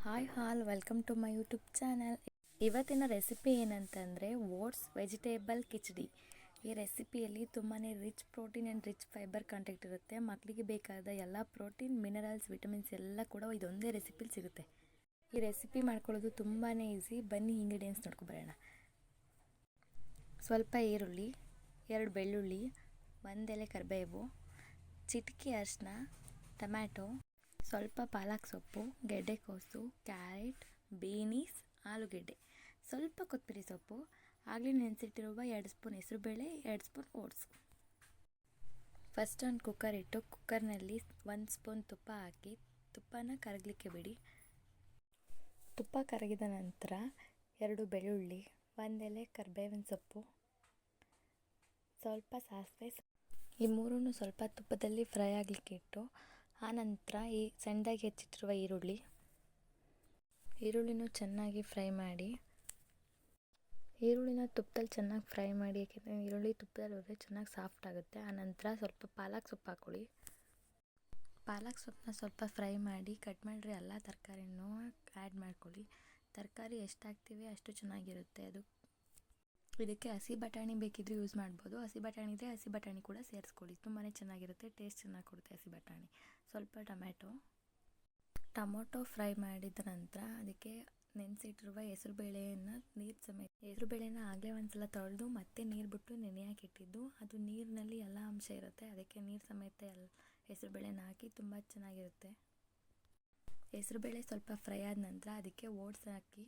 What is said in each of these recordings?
Hi all welcome to my YouTube channel. ಇವತ್ತಿನ recipe ಏನಂತಂದರೆ oats vegetable khichdi. ಈ ರೆಸಿಪಿಯಲ್ಲಿ ತುಂಬಾ rich protein and rich fibre content ಇರುತ್ತೆ. ಮಕ್ಕಳಿಗೆ ಬೇಕಾದ ಎಲ್ಲ ಪ್ರೋಟೀನ್, ಮಿನರಲ್ಸ್, ವಿಟಮಿನ್ಸ್ ಎಲ್ಲ ಕೂಡ ಇದೊಂದೇ ರೆಸಿಪಿಲಿ ಸಿಗುತ್ತೆ. ಈ ರೆಸಿಪಿ ಮಾಡ್ಕೊಳ್ಳೋದು ತುಂಬಾ ಈಸಿ. ಬನ್ನಿ ಇಂಗ್ರೀಡಿಯೆಂಟ್ಸ್ ನೋಡ್ಕೊಬರೋಣ. ಸ್ವಲ್ಪ ಈರುಳ್ಳಿ, 2 ಬೆಳ್ಳುಳ್ಳಿ, 1 ಎಲೆ ಕರಿಬೇವು, ಚಿಟಿಕೆ ಅರಿಶಿನ, ಟೊಮ್ಯಾಟೊ, ಸ್ವಲ್ಪ ಪಾಲಕ್ ಸೊಪ್ಪು, ಗೆಡ್ಡೆಕೋಸು, ಕ್ಯಾರೆಟ್, ಬೀನೀಸ್, ಆಲೂಗೆಡ್ಡೆ, ಸ್ವಲ್ಪ ಕೊತ್ತಂಬರಿ ಸೊಪ್ಪು, ಆಗಲೇ ನೆನೆಸಿಟ್ಟಿರುವ 2 ಸ್ಪೂನ್ ಹೆಸರುಬೇಳೆ, 2 ಸ್ಪೂನ್ ಓಟ್ಸ್. ಫಸ್ಟ್ ಒಂದು ಕುಕ್ಕರ್ ಇಟ್ಟು ಕುಕ್ಕರ್ನಲ್ಲಿ 1 ಸ್ಪೂನ್ ತುಪ್ಪ ಹಾಕಿ ತುಪ್ಪನ ಕರಗಲಿಕ್ಕೆ ಬಿಡಿ. ತುಪ್ಪ ಕರಗಿದ ನಂತರ 2 ಬೆಳ್ಳುಳ್ಳಿ, 1 ಎಲೆ ಕರಿಬೇವಿನ ಸೊಪ್ಪು, ಸ್ವಲ್ಪ ಸಾಸಿವೆ, ಈ ಮೂರನ್ನು ಸ್ವಲ್ಪ ತುಪ್ಪದಲ್ಲಿ ಫ್ರೈ ಆಗಲಿಕ್ಕೆ ಇಟ್ಟು ಆನಂತರ ಈ ಸಣ್ಣದಾಗಿ ಹೆಚ್ಚಿಟ್ಟಿರುವ ಈರುಳ್ಳಿನೂ ಚೆನ್ನಾಗಿ ಫ್ರೈ ಮಾಡಿ. ಈರುಳ್ಳಿನ ತುಪ್ಪದಲ್ಲಿ ಚೆನ್ನಾಗಿ ಫ್ರೈ ಮಾಡಿ, ಏಕೆಂದರೆ ಈರುಳ್ಳಿ ತುಪ್ಪದಲ್ಲಿ ಹೋದರೆ ಚೆನ್ನಾಗಿ ಸಾಫ್ಟ್ ಆಗುತ್ತೆ. ಆನಂತರ ಸ್ವಲ್ಪ ಪಾಲಕ್ ಸೊಪ್ಪು ಹಾಕ್ಕೊಳ್ಳಿ. ಪಾಲಕ್ ಸೊಪ್ಪನ್ನ ಸ್ವಲ್ಪ ಫ್ರೈ ಮಾಡಿ ಕಟ್ ಮಾಡಿರಿ ಎಲ್ಲ ತರಕಾರಿನೂ ಆ್ಯಡ್ ಮಾಡ್ಕೊಳ್ಳಿ. ತರಕಾರಿ ಎಷ್ಟು ಹಾಕ್ತೀವಿ ಅಷ್ಟು ಚೆನ್ನಾಗಿರುತ್ತೆ. ಇದಕ್ಕೆ ಹಸಿ ಬಟಾಣಿ ಬೇಕಿದ್ರೆ ಯೂಸ್ ಮಾಡ್ಬೋದು. ಹಸಿ ಬಟಾಣಿ ಇದ್ದರೆ ಹಸಿ ಬಟಾಣಿ ಕೂಡ ಸೇರಿಸ್ಕೊಳ್ಳಿ, ತುಂಬಾ ಚೆನ್ನಾಗಿರುತ್ತೆ, ಟೇಸ್ಟ್ ಚೆನ್ನಾಗಿ ಕೊಡುತ್ತೆ ಹಸಿ ಬಟಾಣಿ. ಸ್ವಲ್ಪ ಟೊಮೊಟೊ ಫ್ರೈ ಮಾಡಿದ ನಂತರ ಅದಕ್ಕೆ ನೆನೆಸಿಟ್ಟಿರುವ ಹೆಸರುಬೇಳೆಯನ್ನು ಹೆಸರುಬೇಳೆನ ಆಗಲೇ ಒಂದ್ಸಲ ತೊಳೆದು ಮತ್ತೆ ನೀರು ಬಿಟ್ಟು ನೆನೆಯಾಗಿ ಇಟ್ಟಿದ್ದು. ಅದು ನೀರಿನಲ್ಲಿ ಎಲ್ಲ ಅಂಶ ಇರುತ್ತೆ, ಅದಕ್ಕೆ ನೀರು ಸಮೇತ ಹೆಸರುಬೇಳೆನ ಹಾಕಿ ತುಂಬ ಚೆನ್ನಾಗಿರುತ್ತೆ. ಹೆಸರುಬೇಳೆ ಸ್ವಲ್ಪ ಫ್ರೈ ಆದ ನಂತರ ಅದಕ್ಕೆ ಓಟ್ಸ್ ಹಾಕಿ.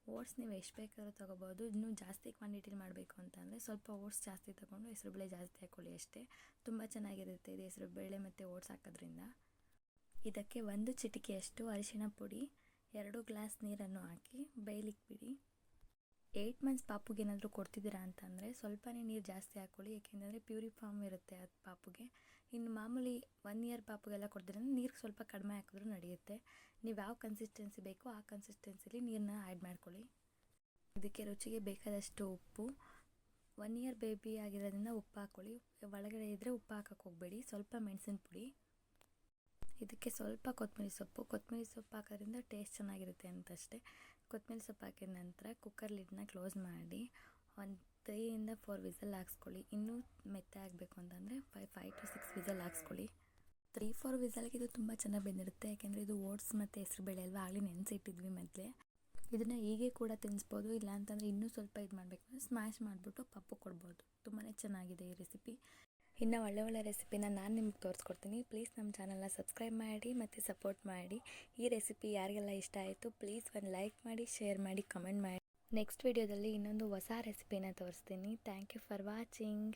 ಓಟ್ಸ್ ನೀವು ಎಷ್ಟು ಬೇಕಾದ್ರೂ ತೊಗೋಬೋದು. ಇನ್ನೂ ಜಾಸ್ತಿ ಕ್ವಾಂಟಿಟಿಲಿ ಮಾಡಬೇಕು ಅಂತಂದರೆ ಸ್ವಲ್ಪ ಓಟ್ಸ್ ಜಾಸ್ತಿ ತೊಗೊಂಡು ಹೆಸರುಬೇಳೆ ಜಾಸ್ತಿ ಹಾಕ್ಕೊಳ್ಳಿ ಅಷ್ಟೇ. ತುಂಬ ಚೆನ್ನಾಗಿರುತ್ತೆ ಇದು ಹೆಸರುಬೇಳೆ ಮತ್ತು ಓಟ್ಸ್ ಹಾಕೋದ್ರಿಂದ. ಇದಕ್ಕೆ 1 ಚಿಟಿಕೆಯಷ್ಟು ಅರಿಶಿಣ ಪುಡಿ, 2 ಗ್ಲಾಸ್ ನೀರನ್ನು ಹಾಕಿ ಬೇಯಲಿಕ್ಕೆ ಬಿಡಿ. 8 ಮಂತ್ಸ್ ಪಾಪುಗೆ ಏನಾದರೂ ಕೊಡ್ತಿದ್ದೀರಾ ಅಂತಂದರೆ ಸ್ವಲ್ಪನೇ ನೀರು ಜಾಸ್ತಿ ಹಾಕ್ಕೊಳ್ಳಿ, ಏಕೆಂದರೆ ಪ್ಯೂರಿಫಾರ್ಮ್ ಇರುತ್ತೆ ಅದು ಪಾಪುಗೆ. ಇನ್ನು ಮಾಮೂಲಿ 1 ಇಯರ್ ಪಾಪುಗೆಲ್ಲ ಕೊಡ್ತೀರ ನೀರು ಸ್ವಲ್ಪ ಕಡಿಮೆ ಹಾಕಿದ್ರೂ ನಡೆಯುತ್ತೆ. ನೀವು ಯಾವ ಕನ್ಸಿಸ್ಟೆನ್ಸಿ ಬೇಕೋ ಆ ಕನ್ಸಿಸ್ಟೆನ್ಸಿಲಿ ನೀರನ್ನ ಆ್ಯಡ್ ಮಾಡ್ಕೊಳ್ಳಿ. ಇದಕ್ಕೆ ರುಚಿಗೆ ಬೇಕಾದಷ್ಟು ಉಪ್ಪು. 1 ಇಯರ್ ಬೇಬಿ ಆಗಿರೋದ್ರಿಂದ ಉಪ್ಪು ಹಾಕ್ಕೊಳ್ಳಿ. ಒಳಗಡೆ ಇದ್ದರೆ ಉಪ್ಪು ಹಾಕೋಕ್ಕೆ ಹೋಗಬೇಡಿ. ಸ್ವಲ್ಪ ಮೆಣಸಿನ ಪುಡಿ, ಇದಕ್ಕೆ ಸ್ವಲ್ಪ ಕೊತ್ತಂಬರಿ ಸೊಪ್ಪು ಹಾಕೋದ್ರಿಂದ ಟೇಸ್ಟ್ ಚೆನ್ನಾಗಿರುತ್ತೆ ಅಂತಷ್ಟೇ. ಕೊತ್ತಂಬರಿ ಸೊಪ್ಪು ಹಾಕಿದ ನಂತರ ಕುಕ್ಕರ್ ಲಿಡ್ನ ಕ್ಲೋಸ್ ಮಾಡಿ ಒಂದು 3 ಇಂದ 4 ವಿಸಲ್ ಹಾಕ್ಸ್ಕೊಳ್ಳಿ. ಇನ್ನೂ ಮೆತ್ತೆ ಆಗಬೇಕು ಅಂತಂದರೆ 5 to 6 ವಿಸಲ್ ಹಾಕ್ಸ್ಕೊಳ್ಳಿ. 3-4 ವಿಸಲ್ಗೆ ಇದು ತುಂಬ ಚೆನ್ನಾಗಿ ಬೆಂದಿರುತ್ತೆ, ಯಾಕೆಂದರೆ ಇದು ಓಟ್ಸ್ ಮತ್ತು ಹೆಸರುಬೇಳೆ ಅಲ್ವಾ, ಆಗಲೇ ನೆನೆಸಿಟ್ಟಿದ್ವಿ ಮೊದಲೇ. ಇದನ್ನು ಹೀಗೆ ಕೂಡ ತಿನ್ನಿಸ್ಬೋದು, ಇಲ್ಲ ಅಂತಂದರೆ ಇನ್ನೂ ಸ್ವಲ್ಪ ಇದು ಮಾಡಬೇಕು ಸ್ಮ್ಯಾಶ್ ಮಾಡಿಬಿಟ್ಟು ಪಪ್ಪು ಕೊಡ್ಬೋದು. ತುಂಬಾ ಚೆನ್ನಾಗಿದೆ ಈ ರೆಸಿಪಿ. ಇನ್ನು ಒಳ್ಳೆ ರೆಸಿಪಿನ ನಾನು ನಿಮ್ಗೆ ತೋರಿಸ್ಕೊಡ್ತೀನಿ. ಪ್ಲೀಸ್ ನಮ್ಮ ಚಾನಲ್ನ ಸಬ್ಸ್ಕ್ರೈಬ್ ಮಾಡಿ ಮತ್ತು ಸಪೋರ್ಟ್ ಮಾಡಿ. ಈ ರೆಸಿಪಿ ಯಾರಿಗೆಲ್ಲ ಇಷ್ಟ ಆಯಿತು ಪ್ಲೀಸ್ ಒಂದು ಲೈಕ್ ಮಾಡಿ, ಶೇರ್ ಮಾಡಿ, ಕಮೆಂಟ್ ಮಾಡಿ. ನೆಕ್ಸ್ಟ್ ವಿಡಿಯೋದಲ್ಲಿ ಇನ್ನೊಂದು ಹೊಸ ರೆಸಿಪಿನ ತೋರಿಸ್ತೀನಿ. Thank you for watching.